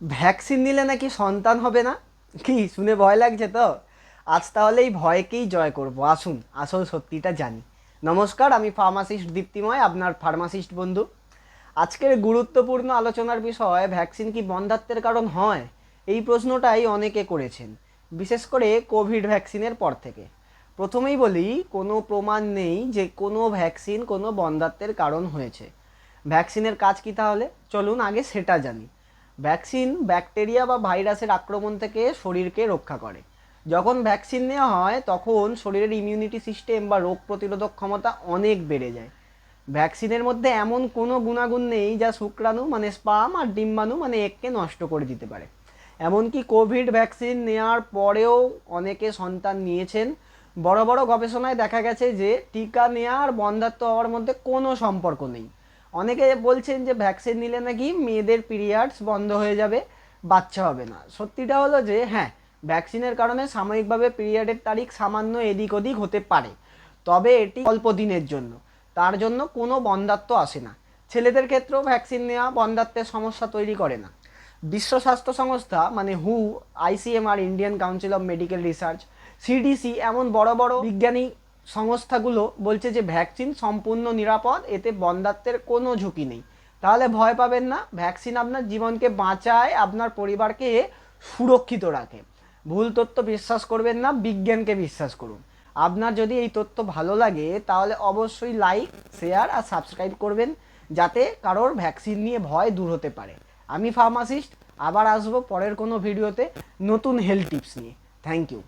Vaccine নিলে নাকি সন্তান হবে না। কি শুনে ভয় লাগছে তো? আজ তাহলে এই ভয়কেই জয় করব, আসুন আসল সত্যিটা জানি। নমস্কার, আমি ফার্মাসিস্ট দীপ্তিময়, আপনার ফার্মাসিস্ট বন্ধু। আজকের গুরুত্বপূর্ণ আলোচনার বিষয়, ভ্যাকসিন কি বন্ধ্যাত্বের কারণ হয়? এই প্রশ্নটাই অনেকে করেছেন, বিশেষ করে কোভিড ভ্যাকসিনের পর থেকে। প্রথমেই বলি, কোনো প্রমাণ নেই যে কোনো ভ্যাকসিন কোনো বন্ধ্যাত্বের কারণ হয়েছে। ভ্যাকসিনের কাজ কি তাহলে? চলুন আগে সেটা জানি। ভ্যাকসিন ব্যাকটেরিয়া বা ভাইরাসের আক্রমণ থেকে শরীরকে রক্ষা করে। যখন ভ্যাকসিন নেওয়া হয় তখন শরীরের ইমিউনিটি সিস্টেম বা রোগ প্রতিরোধক ক্ষমতা অনেক বেড়ে যায়। ভ্যাকসিনের মধ্যে এমন কোনো গুণাগুণ নেই যা শুক্রাণু মানে স্পাম আর ডিম্বাণু মানে এগকে নষ্ট করে দিতে পারে। এমনকি কোভিড ভ্যাকসিন নেওয়ার পরেও অনেকে সন্তান নিয়েছেন। বড় বড় গবেষণায় দেখা গেছে যে টিকা নেওয়া আর বন্ধ্যাত্ব হওয়ার মধ্যে কোনো সম্পর্ক নেই। অনেকে বলছেন যে ভ্যাকসিন নিলে নাকি মেয়েদের পিরিয়ডস বন্ধ হয়ে যাবে, বাচ্চা হবে না। সত্যিটা হলো যে হ্যাঁ, ভ্যাকসিনের কারণে সাময়িকভাবে পিরিয়ডের তারিখ সামান্য এদিক ওদিক হতে পারে, তবে এটি অল্প দিনের জন্য। তার জন্য কোনো বন্ধ্যাত্ব আসে না। ছেলেদের ক্ষেত্রেও ভ্যাকসিন নেওয়া বন্ধ্যাত্বের সমস্যা তৈরি করে না। বিশ্ব স্বাস্থ্য সংস্থা মানে হু, ICMR Indian council of medical research, CDC এমন বড় বড় বিজ্ঞানী সংস্থাগুলো বলছে যে ভ্যাকসিন সম্পূর্ণ নিরাপদ, এতে বন্ধ্যাত্বের কোনো ঝুঁকি নেই। তাহলে ভয় পাবেন না, ভ্যাকসিন আপনার জীবনকে বাঁচায়, আপনার পরিবারকে সুরক্ষিত রাখে। ভুল তথ্য বিশ্বাস করবেন না, বিজ্ঞানকে বিশ্বাস করুন। আপনার যদি এই তথ্য ভালো লাগে তাহলে অবশ্যই লাইক, শেয়ার আর সাবস্ক্রাইব করবেন, যাতে কারোর ভ্যাকসিন নিয়ে ভয় দূর হতে পারে। আমি ফার্মাসিস্ট, আবার আসবো পরের কোনো ভিডিওতে নতুন হেলথ টিপস নিয়ে। Thank you.